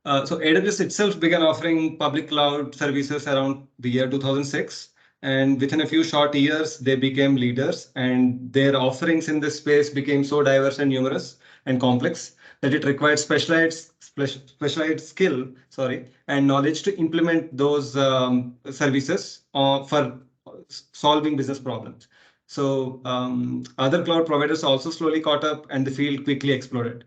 So AWS itself began offering public cloud services around the year 2006. And within a few short years, they became leaders, and their offerings in this space became so diverse and numerous and complex that it required specialized skill, and knowledge to implement those services for solving business problems. So other cloud providers also slowly caught up, and the field quickly exploded.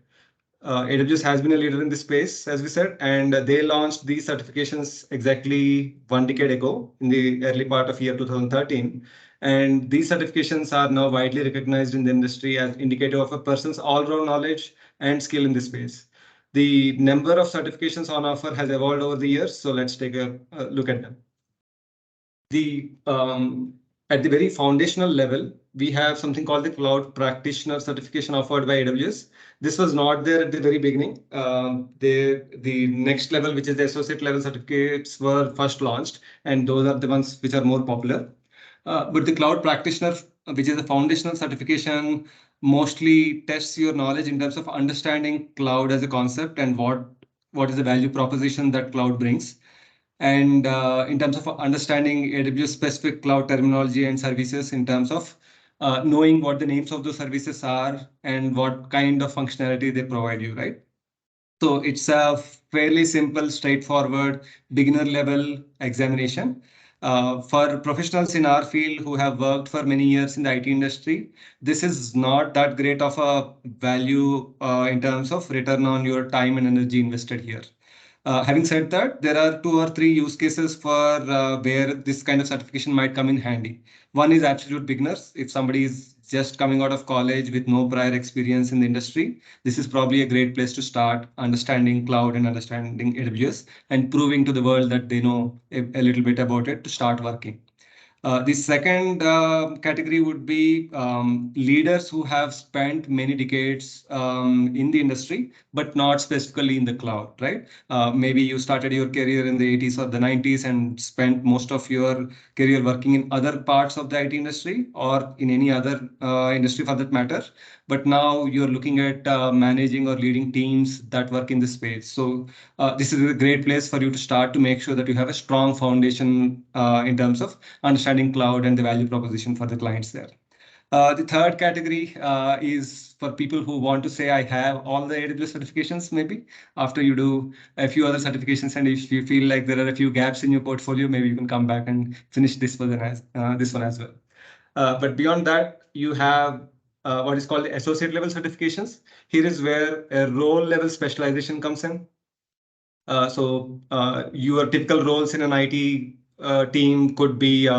AWS has been a leader in this space, as we said, and they launched these certifications exactly 1 decade ago in the early part of year 2013. And these certifications are now widely recognized in the industry as indicative of a person's all-round knowledge and skill in this space. The number of certifications on offer has evolved over the years, so let's take a look at them. At the very foundational level, we have something called the Cloud Practitioner certification offered by AWS. This was not there at the very beginning. The next level, which is the associate level certificates, were first launched, and those are the ones which are more popular. But the Cloud Practitioner, which is a foundational certification, mostly tests your knowledge in terms of understanding cloud as a concept and what is the value proposition that cloud brings. And in terms of understanding AWS specific cloud terminology and services, in terms of knowing what the names of those services are and what kind of functionality they provide you, right? So it's a fairly simple, straightforward, beginner level examination. For professionals in our field who have worked for many years in the IT industry, this is not that great of a value in terms of return on your time and energy invested here. Having said that, there are 2 or 3 use cases for where this kind of certification might come in handy. One is absolute beginners. If somebody is just coming out of college with no prior experience in the industry, this is probably a great place to start understanding cloud and understanding AWS and proving to the world that they know a little bit about it to start working. The second category would be leaders who have spent many decades in the industry, but not specifically in the cloud, right? Maybe you started your career in the 80s or the 90s and spent most of your career working in other parts of the IT industry or in any other industry for that matter. But now you're looking at managing or leading teams that work in this space. So this is a great place for you to start to make sure that you have a strong foundation in terms of understanding cloud and the value proposition for the clients there. The third category is for people who want to say, I have all the AWS certifications, maybe after you do a few other certifications. And if you feel like there are a few gaps in your portfolio, maybe you can come back and finish this one as well. But beyond that, you have what is called the associate level certifications. Here is where a role level specialization comes in. So your typical roles in an IT team could be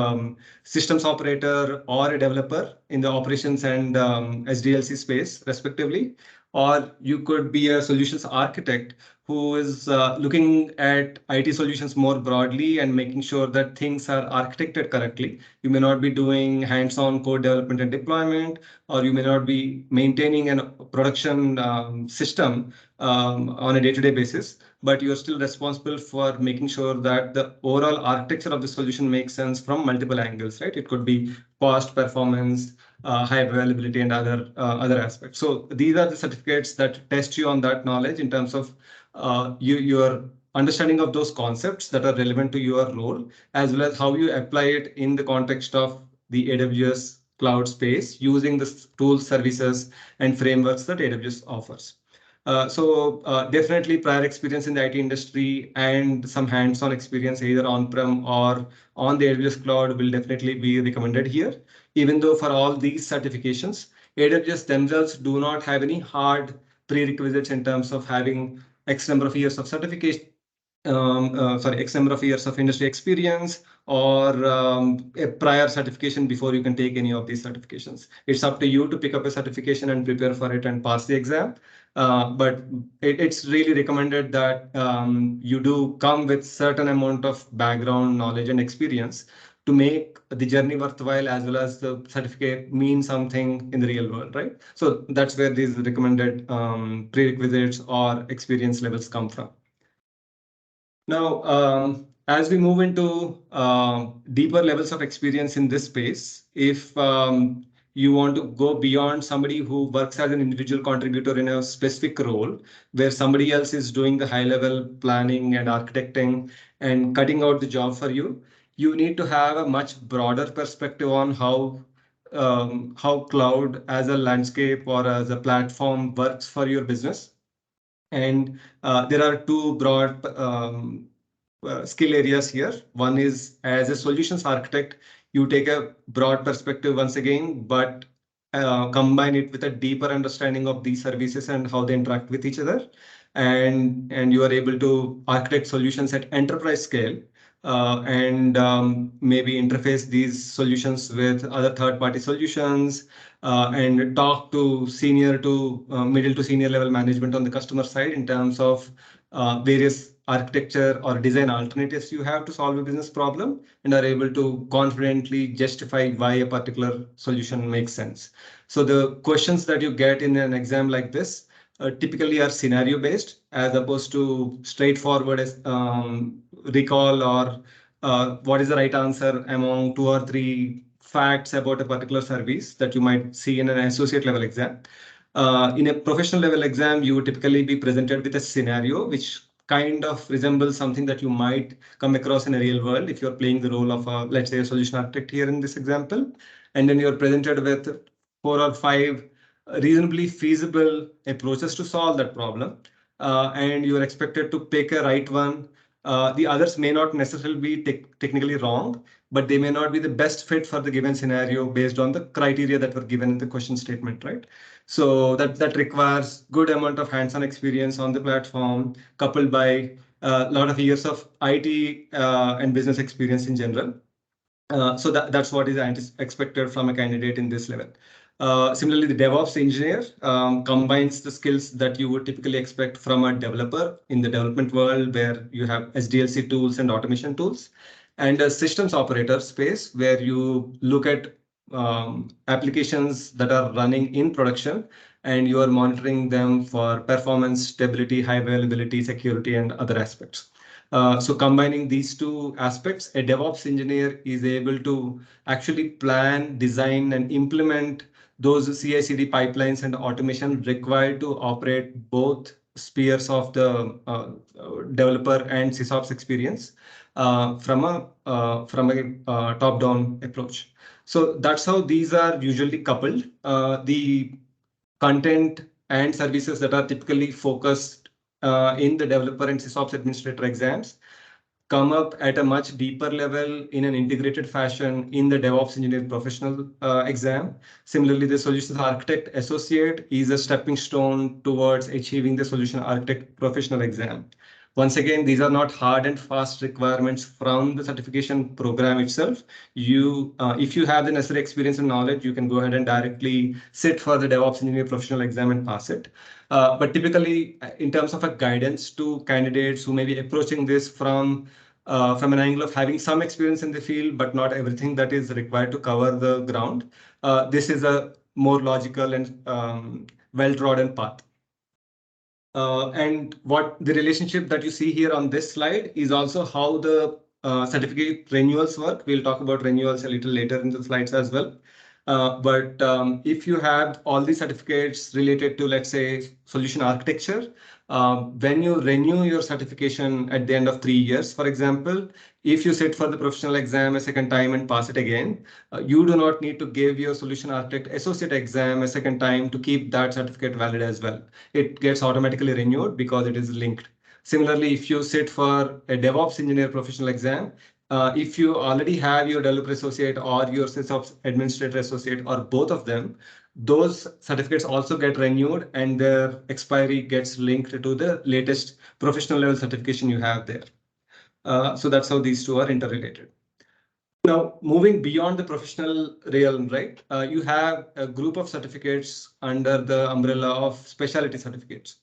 systems operator or a developer in the operations and SDLC space, respectively. Or you could be a solutions architect who is looking at IT solutions more broadly and making sure that things are architected correctly. You may not be doing hands-on code development and deployment, or you may not be maintaining a production system on a day-to-day basis, but you're still responsible for making sure that the overall architecture of the solution makes sense from multiple angles, right? It could be cost, performance, high availability, and other aspects. So these are the certificates that test you on that knowledge in terms of your understanding of those concepts that are relevant to your role, as well as how you apply it in the context of the AWS cloud space using the tools, services, and frameworks that AWS offers. So definitely prior experience in the IT industry and some hands-on experience either on-prem or on the AWS cloud will definitely be recommended here. Even though for all these certifications, AWS themselves do not have any hard prerequisites in terms of having X number of years of certification, X number of years of industry experience or a prior certification before you can take any of these certifications. It's up to you to pick up a certification and prepare for it and pass the exam. But it's really recommended that you do come with certain amount of background knowledge and experience to make the journey worthwhile, as well as the certificate mean something in the real world, right? So that's where these recommended prerequisites or experience levels come from. Now, as we move into deeper levels of experience in this space, if you want to go beyond somebody who works as an individual contributor in a specific role, where somebody else is doing the high level planning and architecting and cutting out the job for you. You need to have a much broader perspective on how cloud as a landscape or as a platform works for your business. And there are two broad skill areas here. One is as a solutions architect, you take a broad perspective once again, but combine it with a deeper understanding of these services and how they interact with each other. And you are able to architect solutions at enterprise scale, and maybe interface these solutions with other third-party solutions, and talk to senior to middle to senior level management on the customer side in terms of various architecture or design alternatives you have to solve a business problem, and are able to confidently justify why a particular solution makes sense. So the questions that you get in an exam like this typically are scenario based, as opposed to straightforward as recall or what is the right answer among 2 or 3 facts about a particular service that you might see in an associate level exam. In a professional level exam, you would typically be presented with a scenario which kind of resembles something that you might come across in a real world if you're playing the role of, let's say, a solution architect here in this example. And then you're presented with 4 or 5 reasonably feasible approaches to solve that problem. And you're expected to pick a right one. The others may not necessarily be technically wrong, but they may not be the best fit for the given scenario based on the criteria that were given in the question statement, right? So that requires good amount of hands-on experience on the platform, coupled by a lot of years of IT and business experience in general. So that's what is expected from a candidate in this level. Similarly, the DevOps engineer combines the skills that you would typically expect from a developer in the development world, where you have SDLC tools and automation tools, and a systems operator space where you look at applications that are running in production, and you are monitoring them for performance, stability, high availability, security, and other aspects. So combining these two aspects, a DevOps engineer is able to actually plan, design, and implement those CI/CD pipelines and automation required to operate both spheres of the developer and SysOps experience from a top-down approach. So that's how these are usually coupled. The content and services that are typically focused in the developer and SysOps administrator exams come up at a much deeper level in an integrated fashion in the DevOps engineer professional exam. Similarly, the solutions architect associate is a stepping stone towards achieving the solution architect professional exam. Once again, these are not hard and fast requirements from the certification program itself. If you have the necessary experience and knowledge, you can go ahead and directly sit for the DevOps engineer professional exam and pass it. But typically, in terms of a guidance to candidates who may be approaching this from an angle of having some experience in the field, but not everything that is required to cover the ground, this is a more logical and well-trodden path. And what the relationship that you see here on this slide is also how the certificate renewals work. We'll talk about renewals a little later in the slides as well. But if you have all these certificates related to, let's say, solution architecture, when you renew your certification at the end of 3 years, for example, if you sit for the professional exam a second time and pass it again, you do not need to give your solution architect associate exam a second time to keep that certificate valid as well. It gets automatically renewed because it is linked. Similarly, if you sit for a DevOps engineer professional exam, if you already have your developer associate or your SysOps administrator associate or both of them, those certificates also get renewed and their expiry gets linked to the latest professional level certification you have there. So that's how these two are interrelated. Now, moving beyond the professional realm, right? You have a group of certificates under the umbrella of specialty certificates.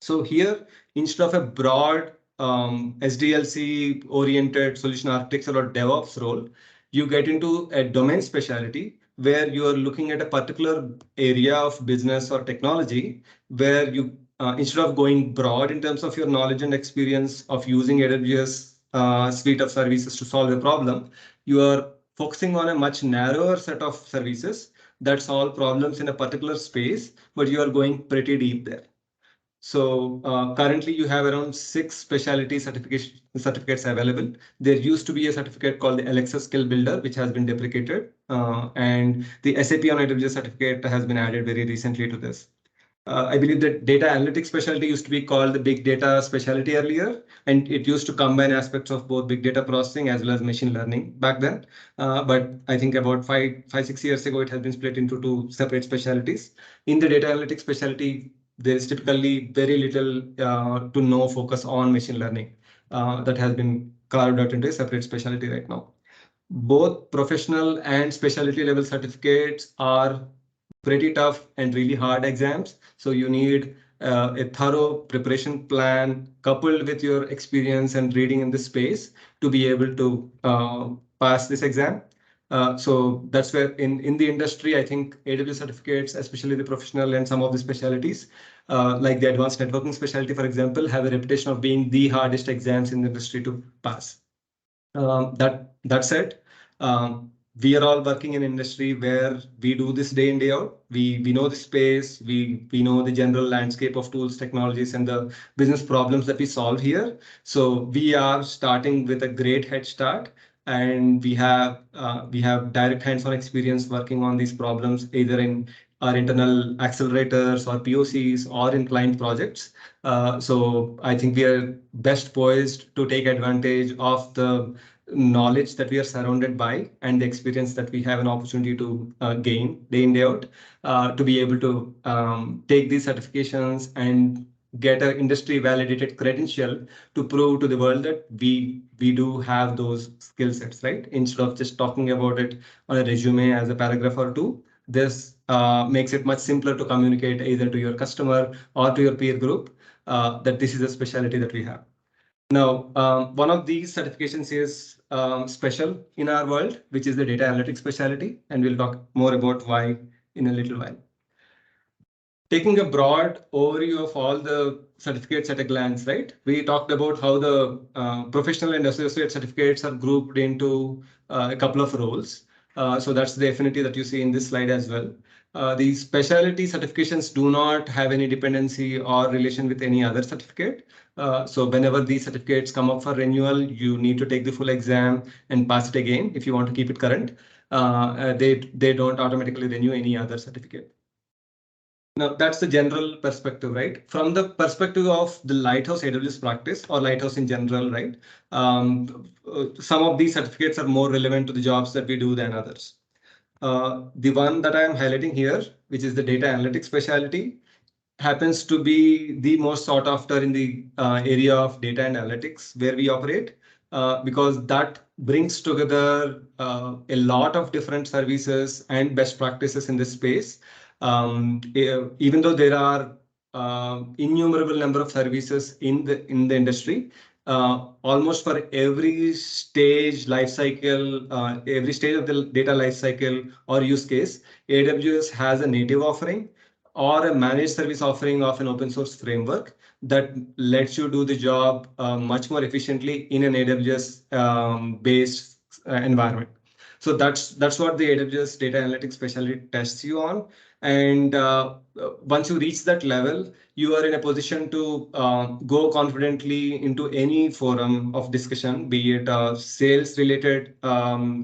So here, instead of a broad SDLC oriented solution architecture or DevOps role, you get into a domain specialty where you are looking at a particular area of business or technology where you, instead of going broad in terms of your knowledge and experience of using AWS suite of services to solve a problem, you are focusing on a much narrower set of services that solve problems in a particular space, but you are going pretty deep there. So currently you have around 6 specialty certificates available. There used to be a certificate called the Alexa Skill Builder, which has been deprecated, and the SAP on AWS certificate has been added very recently to this. I believe that data analytics specialty used to be called the big data specialty earlier, and it used to combine aspects of both big data processing as well as machine learning back then. But I think about 6 years ago, it has been split into 2 separate specialties. In the data analytics specialty, there is typically very little to no focus on machine learning that has been carved out into a separate specialty right now. Both professional and specialty level certificates are pretty tough and really hard exams. So you need a thorough preparation plan coupled with your experience and reading in this space to be able to pass this exam. So that's where in the industry, I think AWS certificates, especially the professional and some of the specialties, like the advanced networking specialty, for example, have a reputation of being the hardest exams in the industry to pass. That said, we are all working in industry where we do this day in, day out. We know the space, we know the general landscape of tools, technologies, and the business problems that we solve here. So we are starting with a great head start, and we have direct hands-on experience working on these problems, either in our internal accelerators or POCs or in client projects. So I think we are best poised to take advantage of the knowledge that we are surrounded by and the experience that we have an opportunity to gain day in, day out, to be able to take these certifications and get an industry validated credential to prove to the world that we do have those skill sets, right? Instead of just talking about it on a resume as a paragraph or two, this makes it much simpler to communicate either to your customer or to your peer group that this is a specialty that we have. Now, one of these certifications is special in our world, which is the data analytics specialty, and we'll talk more about why in a little while. Taking a broad overview of all the certificates at a glance, right? We talked about how the professional and associate certificates are grouped into a couple of roles. So that's the affinity that you see in this slide as well. These specialty certifications do not have any dependency or relation with any other certificate. So whenever these certificates come up for renewal, you need to take the full exam and pass it again if you want to keep it current. They don't automatically renew any other certificate. Now, that's the general perspective, right? From the perspective of the Lighthouse AWS practice or Lighthouse in general, right? Some of these certificates are more relevant to the jobs that we do than others. The one that I am highlighting here, which is the data analytics specialty, happens to be the most sought after in the area of data analytics where we operate, because that brings together a lot of different services and best practices in this space. Even though there are innumerable number of services in the industry, almost for every stage life cycle, every stage of the data life cycle or use case, AWS has a native offering or a managed service offering of an open source framework that lets you do the job much more efficiently in an AWS based environment. So that's what the AWS data analytics specialty tests you on. And once you reach that level, you are in a position to go confidently into any forum of discussion, be it a sales related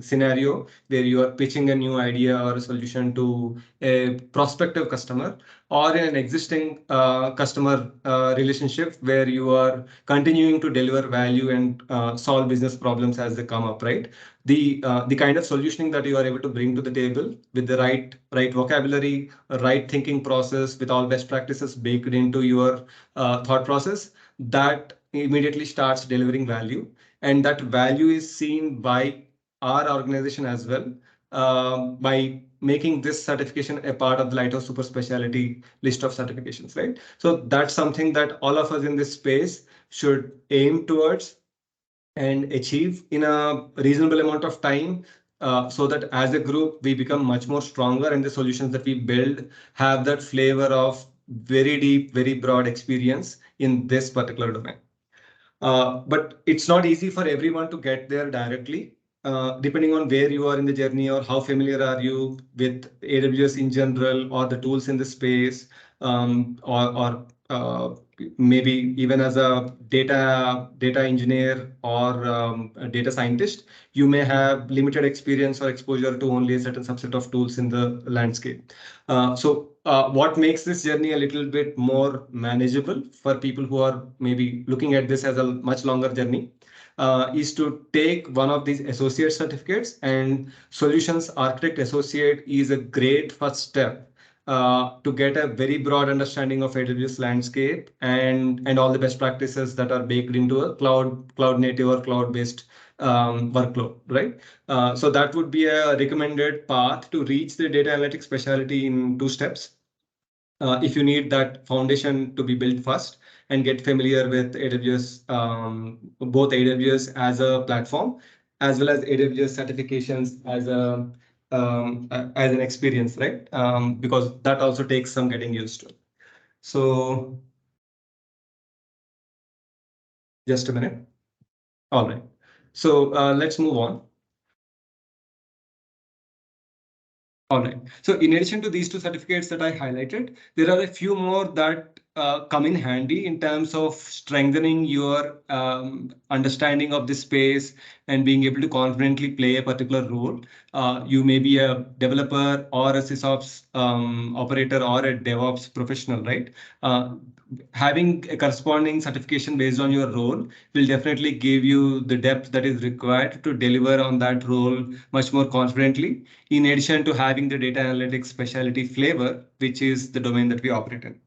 scenario where you are pitching a new idea or a solution to a prospective customer, or in an existing customer relationship where you are continuing to deliver value and solve business problems as they come up, right? The kind of solutioning that you are able to bring to the table with the right vocabulary, right thinking process, with all best practices baked into your thought process, that immediately starts delivering value, and that value is seen by our organization as well, by making this certification a part of the Lighthouse super specialty list of certifications, right? So that's something that all of us in this space should aim towards and achieve in a reasonable amount of time, so that as a group we become much more stronger and the solutions that we build have that flavor of very deep, very broad experience in this particular domain. But it's not easy for everyone to get there directly. depending on where you are in the journey or how familiar are you with AWS in general or the tools in the space, or maybe even as a data engineer or a data scientist, you may have limited experience or exposure to only a certain subset of tools in the landscape. So what makes this journey a little bit more manageable for people who are maybe looking at this as a much longer journey is to take one of these associate certificates, and Solutions Architect Associate is a great first step to get a very broad understanding of AWS landscape and all the best practices that are baked into a cloud native or cloud based workload, right? So that would be a recommended path to reach the data analytics specialty in 2 steps. If you need that foundation to be built first and get familiar with AWS, both AWS as a platform as well as AWS certifications as an experience, right? Because that also takes some getting used to. So just a minute. All right. So let's move on. All right. So in addition to these 2 certificates that I highlighted, there are a few more that come in handy in terms of strengthening your understanding of the space and being able to confidently play a particular role. You may be a developer or a SysOps operator or a DevOps professional, right? Having a corresponding certification based on your role will definitely give you the depth that is required to deliver on that role much more confidently, in addition to having the data analytics specialty flavor, which is the domain that we operate in.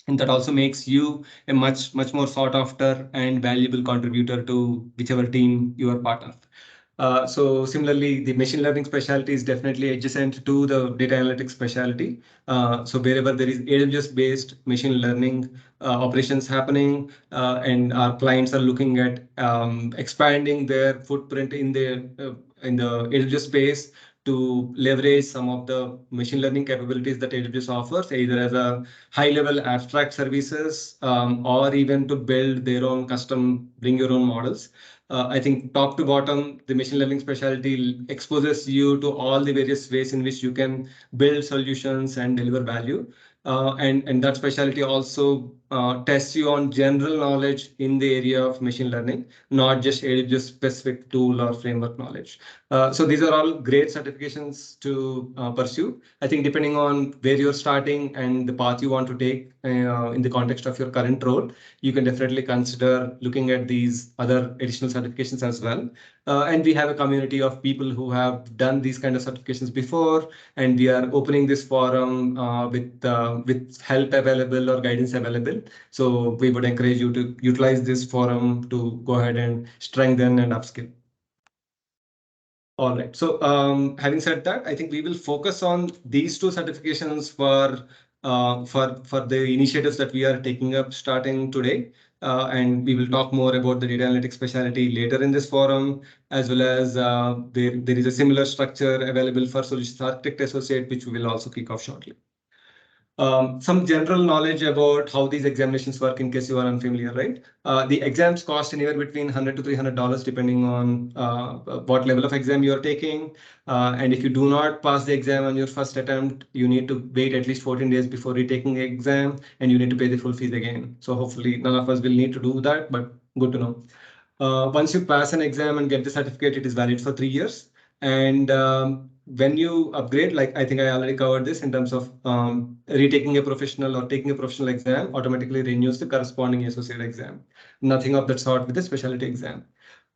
And that also makes you a much more sought after and valuable contributor to whichever team you are part of. So similarly, the machine learning specialty is definitely adjacent to the data analytics specialty. So wherever there is AWS-based machine learning operations happening, and our clients are looking at expanding their footprint in the AWS space to leverage some of the machine learning capabilities that AWS offers, either as a high-level abstract services or even to build their own custom, bring your own models. I think top to bottom, the machine learning specialty exposes you to all the various ways in which you can build solutions and deliver value. And that specialty also tests you on general knowledge in the area of machine learning, not just AWS specific tool or framework knowledge. So these are all great certifications to pursue. I think depending on where you're starting and the path you want to take in the context of your current role, you can definitely consider looking at these other additional certifications as well. And we have a community of people who have done these kind of certifications before, and we are opening this forum with help available or guidance available. So we would encourage you to utilize this forum to go ahead and strengthen and upskill. All right. So having said that, I think we will focus on these 2 certifications for the initiatives that we are taking up starting today. And we will talk more about the data analytics specialty later in this forum, as well as there is a similar structure available for Solutions Architect Associate, which we will also kick off shortly. Some general knowledge about how these examinations work in case you are unfamiliar, right? The exams cost anywhere between $100 to $300 depending on what level of exam you're taking. And if you do not pass the exam on your first attempt, you need to wait at least 14 days before retaking the exam, and you need to pay the full fees again. So hopefully none of us will need to do that, but good to know. Once you pass an exam and get the certificate, it is valid for 3 years. And when you upgrade, like I think I already covered this in terms of retaking a professional or taking a professional exam, automatically renews the corresponding associate exam. Nothing of that sort with the specialty exam.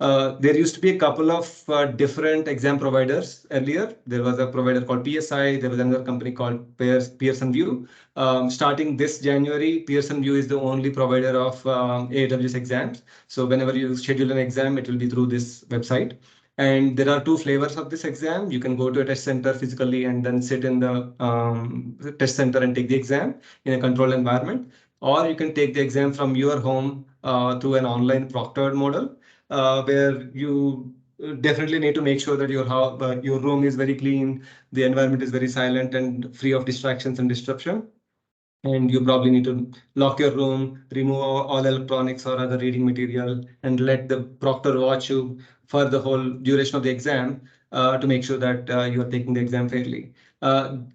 There used to be a couple of different exam providers earlier. There was a provider called PSI. There was another company called Pearson VUE. Starting this January, Pearson VUE is the only provider of AWS exams. So whenever you schedule an exam, it will be through this website. And there are 2 flavors of this exam. You can go to a test center physically and then sit in the test center and take the exam in a controlled environment. Or you can take the exam from your home through an online proctored model, where you definitely need to make sure that your room is very clean, the environment is very silent and free of distractions and disruption. and you probably need to lock your room, remove all electronics or other reading material, and let the proctor watch you for the whole duration of the exam to make sure that you are taking the exam fairly.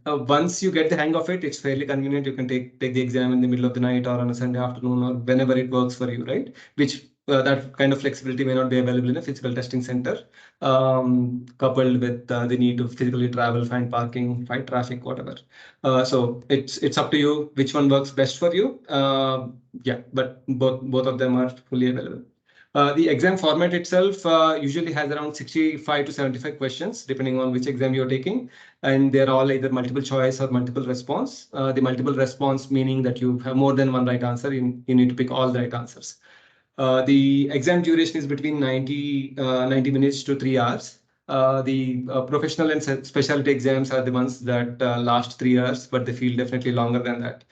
Once you get the hang of it, it's fairly convenient. You can take the exam in the middle of the night or on a Sunday afternoon or whenever it works for you, right? Which that kind of flexibility may not be available in a physical testing center, coupled with the need to physically travel, find parking, fight traffic, whatever. So it's up to you which one works best for you. Yeah, but both of them are fully available. The exam format itself usually has around 65 to 75 questions, depending on which exam you're taking. And they're all either multiple choice or multiple response. The multiple response meaning that you have more than one right answer. You need to pick all the right answers. The exam duration is between 90 minutes to 3 hours. The professional and specialty exams are the ones that last 3 hours, but they feel definitely longer than that.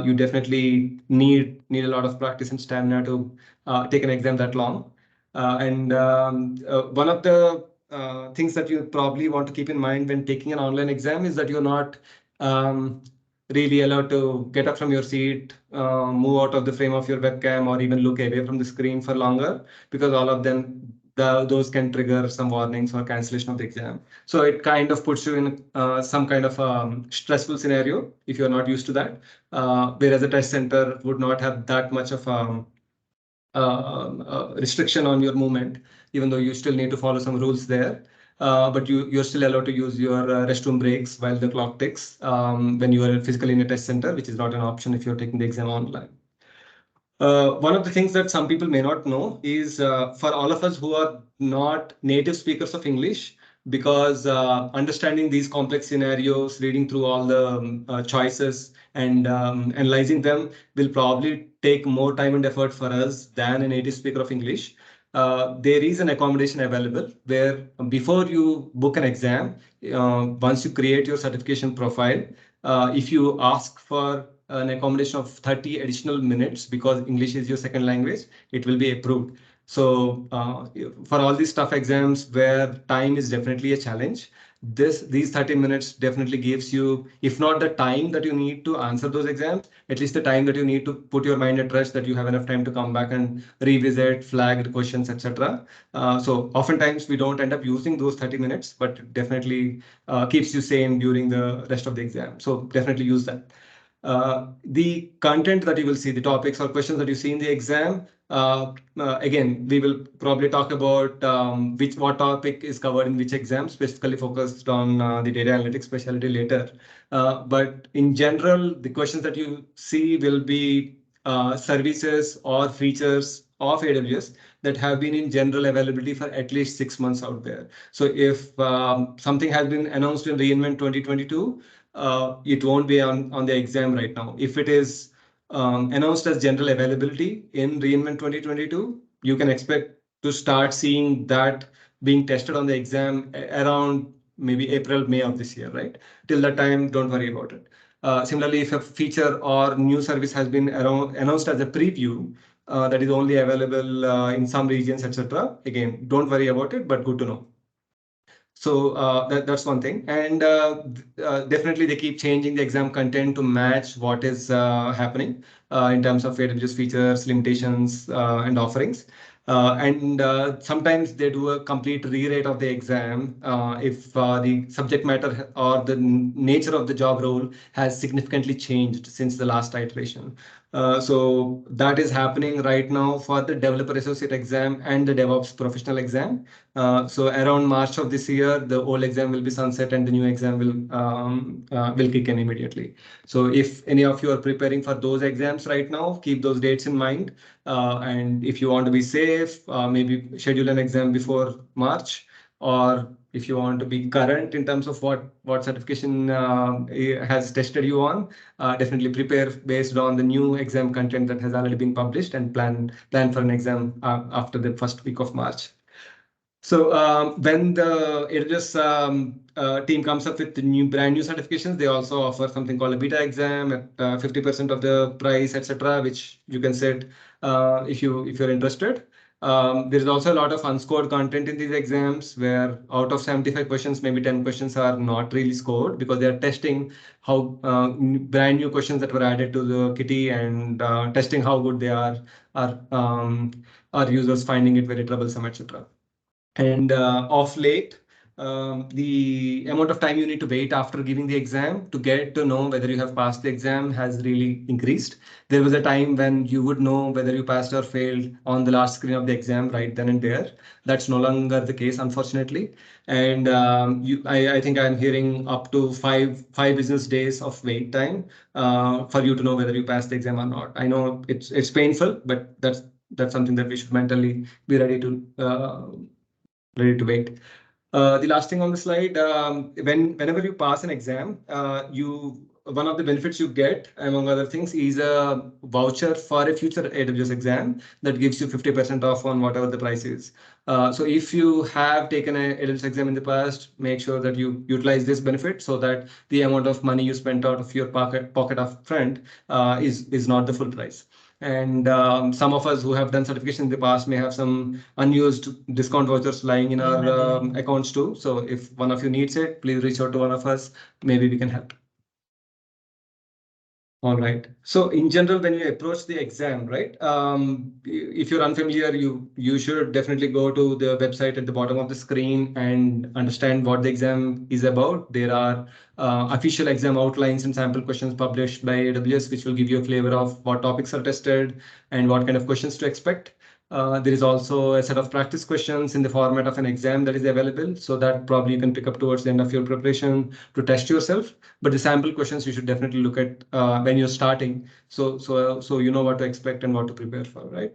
You definitely need a lot of practice and stamina to take an exam that long. One of the things that you probably want to keep in mind when taking an online exam is that you're not really allowed to get up from your seat, move out of the frame of your webcam, or even look away from the screen for longer, because all of them, those can trigger some warnings or cancellation of the exam. So it kind of puts you in some kind of stressful scenario if you're not used to that. Whereas a test center would not have that much of restriction on your movement, even though you still need to follow some rules there. But you're still allowed to use your restroom breaks while the clock ticks when you are physically in a test center, which is not an option if you're taking the exam online. One of the things that some people may not know is for all of us who are not native speakers of English, because understanding these complex scenarios, reading through all the choices and analyzing them will probably take more time and effort for us than a native speaker of English. There is an accommodation available where before you book an exam, once you create your certification profile, if you ask for an accommodation of 30 additional minutes because English is your second language, it will be approved. So for all these tough exams where time is definitely a challenge, these 30 minutes definitely gives you, if not the time that you need to answer those exams, at least the time that you need to put your mind at rest, that you have enough time to come back and revisit flagged questions, etc. So oftentimes we don't end up using those 30 minutes, but it definitely keeps you sane during the rest of the exam. So definitely use that. The content that you will see, the topics or questions that you see in the exam, again, we will probably talk about what topic is covered in which exam, specifically focused on the data analytics specialty later. But in general, the questions that you see will be services or features of AWS that have been in general availability for at least 6 months out there. So if something has been announced in reInvent 2022, it won't be on the exam right now. If it is announced as general availability in reInvent 2022, you can expect to start seeing that being tested on the exam around maybe April, May of this year, right? Till that time, don't worry about it. Similarly, if a feature or new service has been announced as a preview that is only available in some regions, etc., again, don't worry about it, but good to know. So that's one thing. And definitely they keep changing the exam content to match what is happening in terms of AWS features, limitations, and offerings. Sometimes they do a complete rewrite of the exam if the subject matter or the nature of the job role has significantly changed since the last iteration. So that is happening right now for the developer associate exam and the DevOps professional exam. So around March of this year, the old exam will be sunset and the new exam will kick in immediately. So if any of you are preparing for those exams right now, keep those dates in mind. And if you want to be safe, maybe schedule an exam before March, or if you want to be current in terms of what certification has tested you on, definitely prepare based on the new exam content that has already been published and plan for an exam after the first week of March. So when the AWS team comes up with the brand new certifications, they also offer something called a beta exam at 50% of the price, etc., which you can set if you're interested. There is also a lot of unscored content in these exams where out of 75 questions, maybe 10 questions are not really scored because they are testing how brand new questions that were added to the kitty and testing how good they are users finding it very troublesome, etc. And of late, the amount of time you need to wait after giving the exam to get to know whether you have passed the exam has really increased. There was a time when you would know whether you passed or failed on the last screen of the exam right then and there. That's no longer the case, unfortunately. And I think I'm hearing up to five business days of wait time for you to know whether you passed the exam or not. I know it's painful, but that's something that we should mentally be ready to wait. The last thing on the slide, whenever you pass an exam, one of the benefits you get, among other things, is a voucher for a future AWS exam that gives you 50% off on whatever the price is. So if you have taken an AWS exam in the past, make sure that you utilize this benefit so that the amount of money you spent out of your pocket up front is not the full price. And some of us who have done certification in the past may have some unused discount vouchers lying in our accounts too. So if one of you needs it, please reach out to one of us. Maybe we can help. All right. So in general, when you approach the exam, right, if you're unfamiliar, you should definitely go to the website at the bottom of the screen and understand what the exam is about. There are official exam outlines and sample questions published by AWS, which will give you a flavor of what topics are tested and what kind of questions to expect. There is also a set of practice questions in the format of an exam that is available, so that probably you can pick up towards the end of your preparation to test yourself. But the sample questions you should definitely look at when you're starting, so you know what to expect and what to prepare for, right?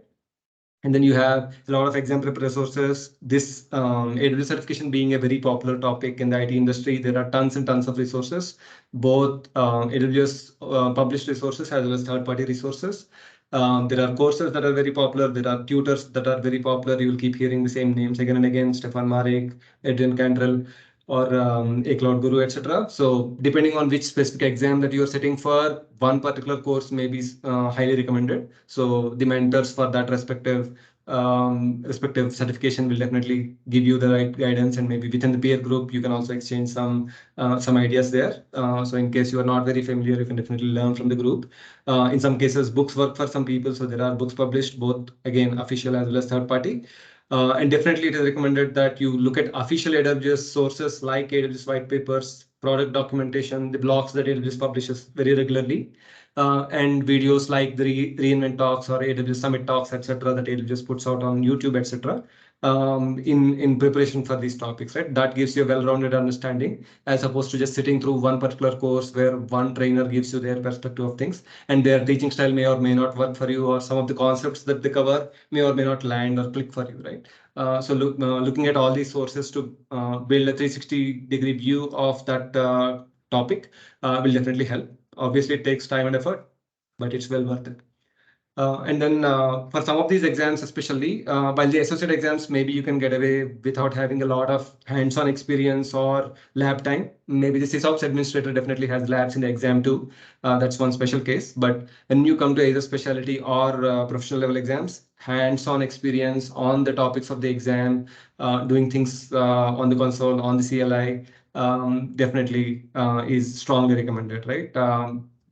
And then you have a lot of exam prep resources. This AWS certification being a very popular topic in the IT industry, there are tons and tons of resources, both AWS published resources as well as third-party resources. There are courses that are very popular. There are tutors that are very popular. You will keep hearing the same names again and again: Stefan Marek, Adrian Cantrell, or a cloud guru, etc. So depending on which specific exam that you are sitting for, one particular course may be highly recommended. So the mentors for that respective certification will definitely give you the right guidance, and maybe within the peer group you can also exchange some ideas there. So in case you are not very familiar, you can definitely learn from the group. In some cases, books work for some people, so there are books published, both again official as well as third party. And definitely it is recommended that you look at official AWS sources like AWS white papers, product documentation, the blogs that AWS publishes very regularly, and videos like the reInvent talks or AWS Summit talks, etc., that AWS puts out on YouTube, etc. In preparation for these topics, right? That gives you a well-rounded understanding as opposed to just sitting through one particular course where one trainer gives you their perspective of things, and their teaching style may or may not work for you, or some of the concepts that they cover may or may not land or click for you, right? So looking at all these sources to build a 360-degree view of that topic will definitely help. Obviously, it takes time and effort, but it's well worth it. And then for some of these exams, especially while the associate exams, maybe you can get away without having a lot of hands-on experience or lab time. Maybe the SysOps administrator definitely has labs in the exam too. That's one special case. But when you come to either specialty or professional level exams, hands-on experience on the topics of the exam, doing things on the console, on the CLI, definitely is strongly recommended, right?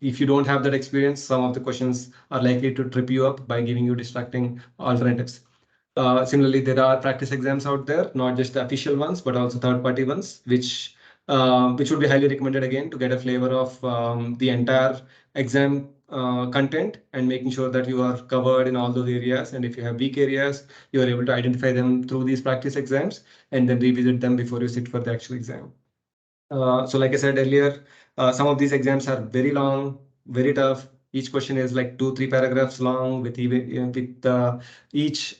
If you don't have that experience, some of the questions are likely to trip you up by giving you distracting alternatives. Similarly, there are practice exams out there, not just the official ones, but also third-party ones, which would be highly recommended again to get a flavor of the entire exam content and making sure that you are covered in all those areas. And if you have weak areas, you are able to identify them through these practice exams and then revisit them before you sit for the actual exam. So like I said earlier, some of these exams are very long, very tough. Each question is like 2-3 paragraphs long, with each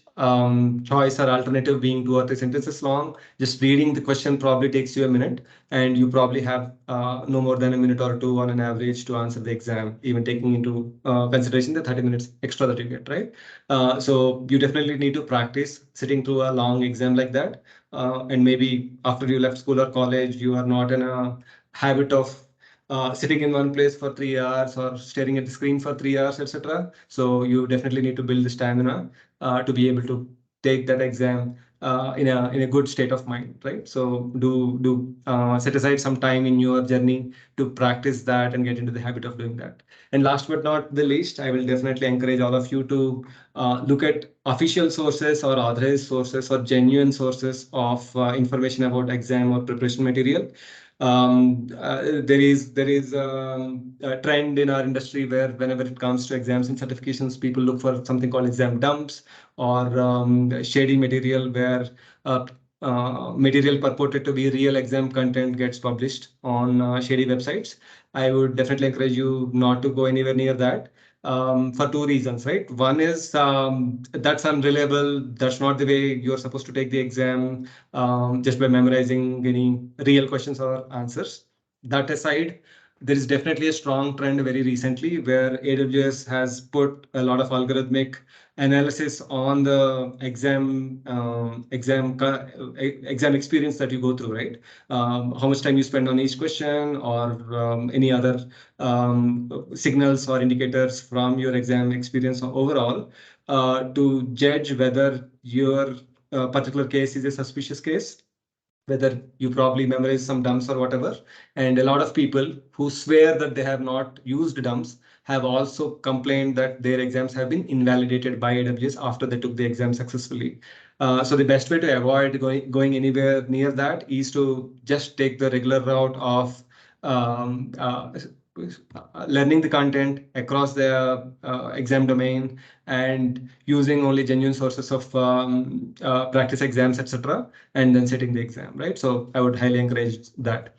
choice or alternative being 2 or 3 sentences long. Just reading the question probably takes you a minute, and you probably have no more than a minute or two on an average to answer the exam, even taking into consideration the 30 minutes extra that you get, right? So you definitely need to practice sitting through a long exam like that. And maybe after you left school or college, you are not in a habit of sitting in one place for 3 hours or staring at the screen for 3 hours, etc. So you definitely need to build the stamina to be able to take that exam in a good state of mind, right? So do set aside some time in your journey to practice that and get into the habit of doing that. And last but not the least, I will definitely encourage all of you to look at official sources or authorized sources or genuine sources of information about exam or preparation material. There is a trend in our industry where whenever it comes to exams and certifications, people look for something called exam dumps or shady material where material purported to be real exam content gets published on shady websites. I would definitely encourage you not to go anywhere near that for two reasons, right? One is that's unreliable. That's not the way you're supposed to take the exam just by memorizing any real questions or answers. That aside, there is definitely a strong trend very recently where AWS has put a lot of algorithmic analysis on the exam experience that you go through, right? How much time you spend on each question or any other signals or indicators from your exam experience overall to judge whether your particular case is a suspicious case, whether you probably memorize some dumps or whatever. And a lot of people who swear that they have not used dumps have also complained that their exams have been invalidated by AWS after they took the exam successfully. So the best way to avoid going anywhere near that is to just take the regular route of um, uh, learning the content across the exam domain and using only genuine sources of practice exams, etc., and then setting the exam, right? So I would highly encourage that.